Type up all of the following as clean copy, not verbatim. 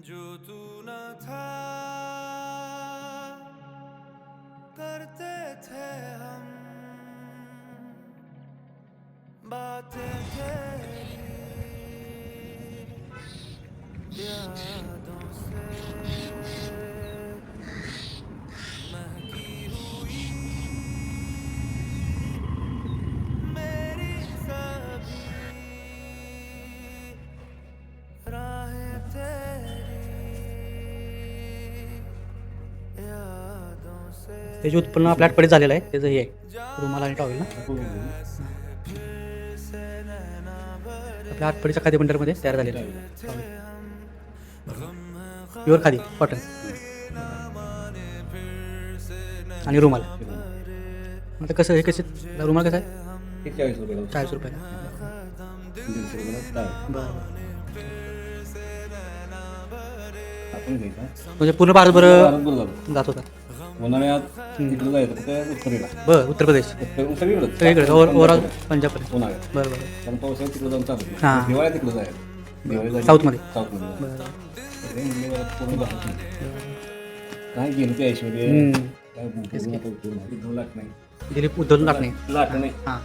जो तू न था करते थे हम बातें तेरी यादों से महकी हुई मेरी सभी राहें तेरी यादों से ते जे उत्पन्न आपल्या आठवडीत झालेलं आहे त्याचं हे आहे रुमाल आणि टॉवेल ना आपल्या आठवडीच्या खादी बंडलमध्ये तयार झालेलं आहे प्युअर खादी कॉटन आणि रुमाल. आता कसं हे कसे रुमाल कसं आहे 40 रुपये बरं म्हणजे पूर्ण भारतभर जात होता उन्हाळ्यात इकडे जायचं फक्त उत्तरेला बरं उत्तर प्रदेश सगळीकडे सगळीकडे ओव्हरऑल पंजाबपर्यंत उन्हाळ्यात बरं बरं कारण पावसाळ्यात तिकडे जाऊन चालत हां. नाही. दिवाळ्यात तिकडे जायचं दिवाळी साऊथमध्ये साऊथमध्ये बरं पूर्ण जात नाही. काय गेलं त्या ऐश्वर्य काय पूर्ण लाट नाही दिलीप उद्धव लाटणे लाट नाही. हां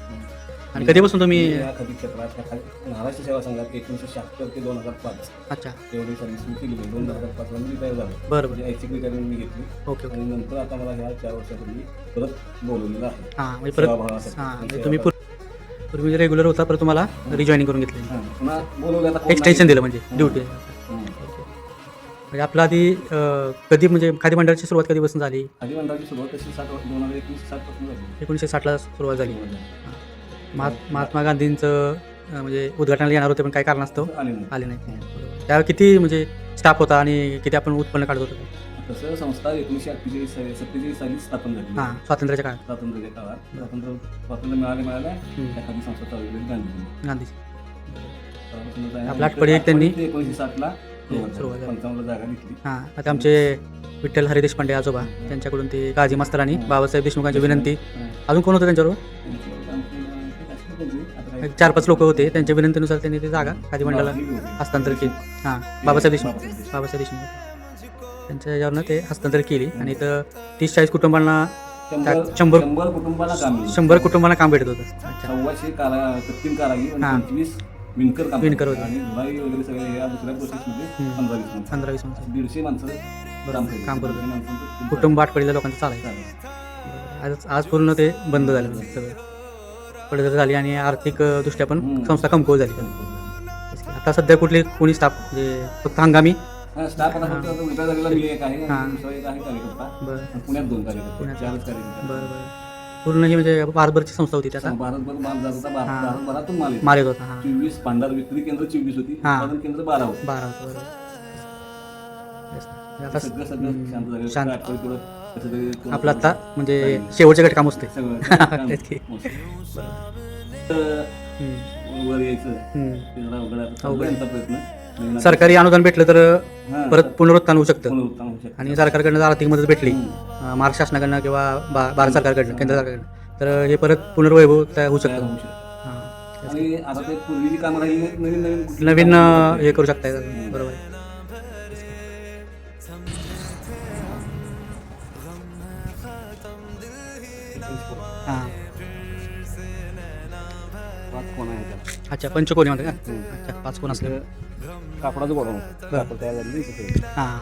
आणि कधीपासून तुम्ही या खादी क्षेत्रात महाराष्ट्र सेवा संघात 1976 ते 2005 अच्छा तेवढी सर्व्हिस मी केली. 2005 ला मी रिटायर झालो. बरं बरं म्हणजे ऐच्छिक रिटायरमेंट मी घेतली ओके ओके आणि नंतर आता मला ह्या 4 वर्षापूर्वी परत बोलवलेलं आहे हां म्हणजे परत सेवाभावासाठी. हां म्हणजे तुम्ही पूर्वी रेग्युलर होता परत तुम्हाला रिजॉईनिंग करून घेतली हां, पुन्हा बोलवलं आता कोण एक्सटेन्शन दिलं म्हणजे हं. ड्युटी हं. म्हणजे आपला आधी कधी म्हणजे खादी मंडळाची सुरुवात कधीपासून झाली खादी मंडळाची सुरुवात तशी 2019 पासून झाली. 1960ला सुरुवात झाली महात्मा गांधींचं म्हणजे उद्घाटनाला येणार होते पण काही कारणास्तव आले नाही. आले नाही त्यावेळी किती म्हणजे स्टाफ होता आणि किती आपण उत्पन्न काढत होतो तसं संस्था 1947 साली स्थापन झाली. हां स्वातंत्र्याच्या काळात स्वातंत्र्याच्या काळात स्वातंत्र्य मिळाल्या त्या खादी संस्था चालू केली गांधीजींनी. गांधीजी तेव्हापासून काय आपल्या आठवडी एक त्यांनी 1960 ला सुरुवात झाली. 55 ला जागा घेतली. हां आता आमचे विठ्ठल हरी देशपांडे आजोबा त्यांच्याकडून ते काझी मास्तरांनी बाबासाहेब देशमुखांची विनंती अजून कोण होतं त्यांच्याबरोबर एक 4-5 लोक होते त्यांच्या विनंतीनुसार त्यांनी ती जागा खादी मंडळाला हस्तांतर केली हां बाबासाहेब देशमुख त्यांच्या याच्यावरनं ते हस्तांतर केली आणि इथं 30-40 कुटुंबांना 100 कुटुंबाला काम मिळालं. 100 कुटुंबांना काम भेटत होतं अच्छा 1400 कृत्रिम कारागीर आणि हां. 25 विणकर काम विणकर होते. आणि धुलाई वगैरे सगळे या दुसऱ्या प्रोसेसमध्ये 15-20 माणसं 15-20 माणसं 150 माणसं काम करत होते. 150 माणसांचं कुटुंब आठवडीला लोकांचं चालायचं चालेल. आज पूर्ण ते बंद झालं म्हणजे सगळं पडझड झाली आणि आर्थिक दृष्ट्या पण संस्था कमकुवत झाली. आता सध्या कोणी स्टाफ म्हणजे फक्त हंगामी हा, स्टाफ आता फक्त रिटायर झालेला मी एक आहे हां. आणि दुसरा एक आहे कार्यकर्ता बरं आणि पुण्यात 2 कार्यकर्ते पुण्यात. 4च कार्यकर्ते. बरं बरं पूर्ण ही म्हणजे भारतभरची संस्था होती त्याचा भारतभर माल जात होता. हां. भारतभरातून माल येतो. माल येत होता हां 24 भांडार विक्री केंद्र 24 होती. हां. उत्पादन केंद्र 12 होती. 12 होतं बरोबर आता सगळं शांत झालं. शांत. आठवडी थोडं कसं तरी आपलं आता म्हणजे शेवटच्या घटकाम असते सगळं तेच की. तर हम्म. वर यायचं हम्म. ते जरा अवघड आहे. अवघड. यांचा प्रयत्न नवीन सरकारी अनुदान भेटलं तर हां. परत पुनरुत्थान होऊ शकतं पुनरुत्थान होऊ शकतं. आणि सरकारकडनं जर आर्थिक मदत भेटली महाराष्ट्र शासनाकडनं किंवा भारत सरकारकडनं केंद्र सरकारकडनं तर हे परत पुनर्वैभव तयार होऊ तयार शकतं होऊ शकतं. हां आणि आता ते पूर्वीची कामं राहिली नवीन नवीन नवीन हे करू शकताय बरोबर आहे. हां पाच कोण आहे त्याला. अच्छा पंचकोनी म्हणते का अच्छा 5 कोण असले कापडाचं गोडा होतं. कापड तयार झाली तिथे. हां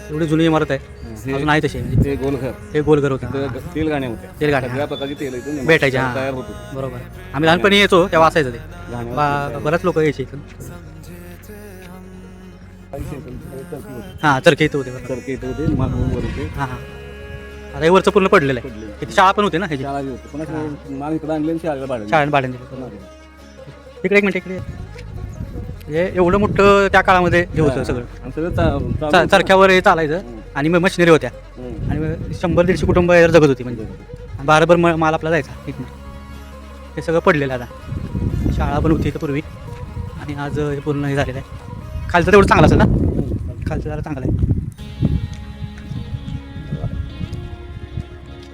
एवढी जुनी इमारत आहे अजून आहे तशी म्हणजे ते गोलघर हे गोलघर होतं तिथं तेल गाण्या होत्या. तेल गाण्या, सगळ्या प्रकारची तेल इथून भेटायचे हां तयार होत होती. बरोबर आम्ही लहानपणी यायचो तेव्हा असायचं ते घाण्यावर बऱ्याच लोक यायचे इथून होते. हां चरखे इथं होते बरोबर तर ते इथं होते मागून वर होते. हां हां आता हे वरचं पूर्ण पडलेलं आहे पडलेलं. इथे शाळा पण होते ना ह्याची शाळा बी होती. पुन्हा माल इकडे आणले आणि शाळेला भाडं शाळेत भाड्याने दिलं इकडे एक मिनिट इकडे हे एवढं मोठं त्या काळामध्ये हे होतं सगळं आणि सगळं चालू चरख्यावर हे चालायचं आणि मग मशिनरी होत्या आणि 100-150 कुटुंब यावर जगत होती म्हणजे भारतभर माल आपला जायचा इथनं हे सगळं पडलेलं आहे आता शाळा पण होती इथं पूर्वी आणि आज हे पूर्ण हे झालेलं आहे खालचं तेवढं चांगलं असेल ना खालचं जरा चांगलं आहे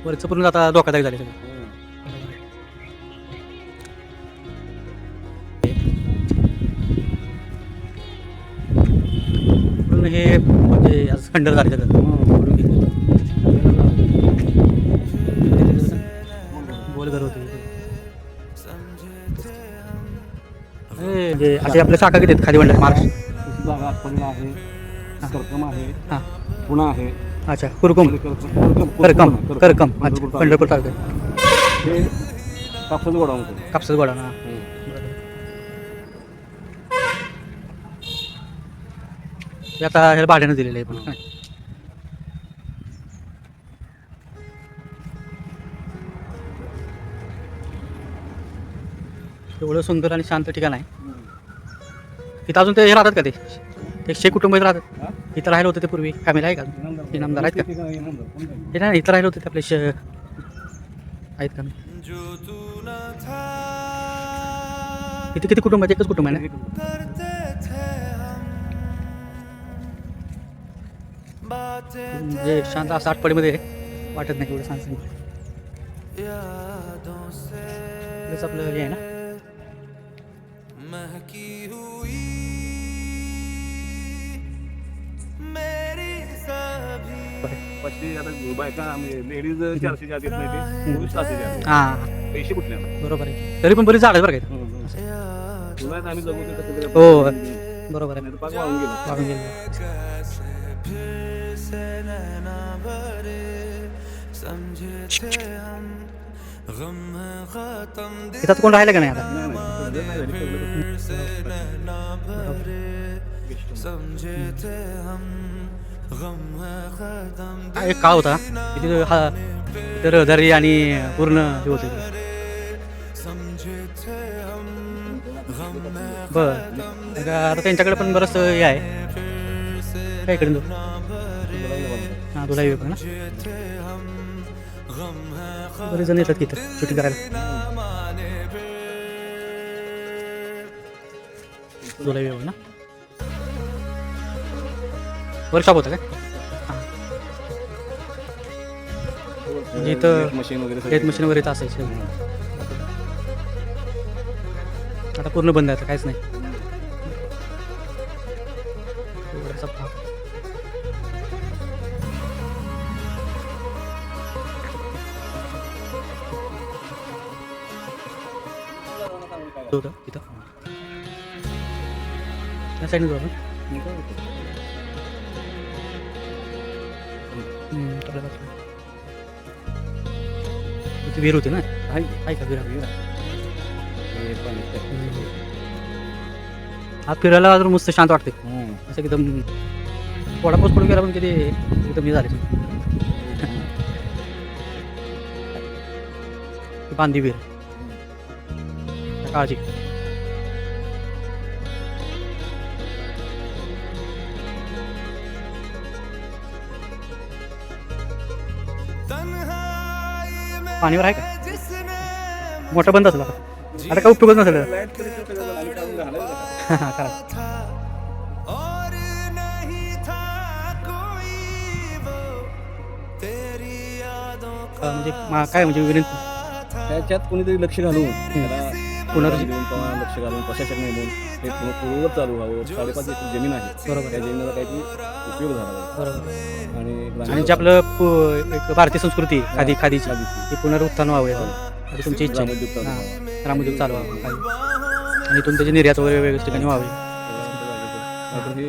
वरचं पूर्ण आता धोकादायक झाले सगळं हे म्हणजे आज खंडर झाले सगळं गोल घर होते म्हणजे असे आपल्या शाखा किती आहेत खाली म्हणलं महाराष्ट्र जागा आतमध्ये आहे, करकम आहे, हां पुणा आहे, अच्छा कुरकुम करकम करकम अच्छा पंढरपूर तालुक्यात हे कापसाचं गोडाऊन होतं. कापसाचा गोडा ना हे आता ह्याला भाड्यानं दिलेलं आहे पण काय एवढं सुंदर आणि शांत ठिकाण आहे इथं अजून ते हे राहतात का ते एकशे कुटुंब इथं राहतात इथं राहिलं होतं ते पूर्वी फॅमिली आहे का इनामदार आहेत का हे नाही इथं राहिलं होतं ते आपले आहेत का जो तू न था इथे किती कुटुंब आहेत एकच कुटुंब आहे ना करते थे हम बातें म्हणजे शांत असं आठवडीमध्ये वाटत नाही एवढं शांत यादों से हेच आपलं हे आहे ना महकी हुई मेरी सभी पाचशे आता बायका लेडीज 400 जात येत नाही ते 700 जात हां पैसे कुठले बरोबर आहे तरी पण बरीच झाड आहे बरं काय तुला आम्ही जगू ते कसं तरी हो बरोबर आहे नाही तर पाक वाळून गेलो. वाढून गेलं कैसे फिर से नैना भरे समझे थे हम गम है खत्म दिल इथं कोण राहिलं का नाही आता नाही, नाही, नाही झाली, फिर से नैना भरे समझे थे हम गम है खत्म हा एक काळ होता तिथे हा तिथे रहदारी आणि पूर्ण हे होते समझे थे हम गम है बरं आता त्यांच्याकडे पण बरंच हे आहे काय इकडे तो हां तुला येऊ ना थे हम गम है बरेच जण येतात तिथं शूटिंग करायला माने तुला येऊ ना वर्कशॉप होतं काय हां म्हणजे इथं मशीन वगैरे डेथ मशीन वगैरे इथं असायचं आता पूर्ण बंद आहे आता काहीच नाही एवढासा भाग. होतं तिथं त्या साईडने जाऊ आपण आपल्या बाजूला. इथे विहीर होती ना आहे का विहीर हा फिरायला अजून मस्त शांत वाटते असं एकदम थोडा पाऊस पडून गेला पण किती एकदम हे झाले बांधी विहीर काळजी तन्हाई में पाणीवर आहे का जिसने मोठं बंद असलं आता काय उपयोगच नसेल लाईट केली तर सगळं आणि काढून घालायचं. करा था और नहीं था कोई वो तेरी यादों का म्हणजे काय म्हणजे विनंती त्याच्यात कोणीतरी लक्ष घालून त्याला पुनर्जी देऊन किंवा लक्ष घालून प्रशासक नेमून हे पूर्ववत चालू व्हावं. 5.5 एकर जमीन आहे बरोबर. त्या जमिनीचा काहीतरी उपयोग झाला पाहिजे. बरोबर आणि आणि जे आपलं एक भारतीय संस्कृती खादीची ते पुनरुत्थान व्हावं याचं. आता तुमची इच्छा आहे ग्रामोद्योग चालू हां ग्रामोद्योग चालू व्हावं आणि इथून त्याची निर्यात वगैरे वेगवेगळ्या ठिकाणी व्हावी नाहीतर हे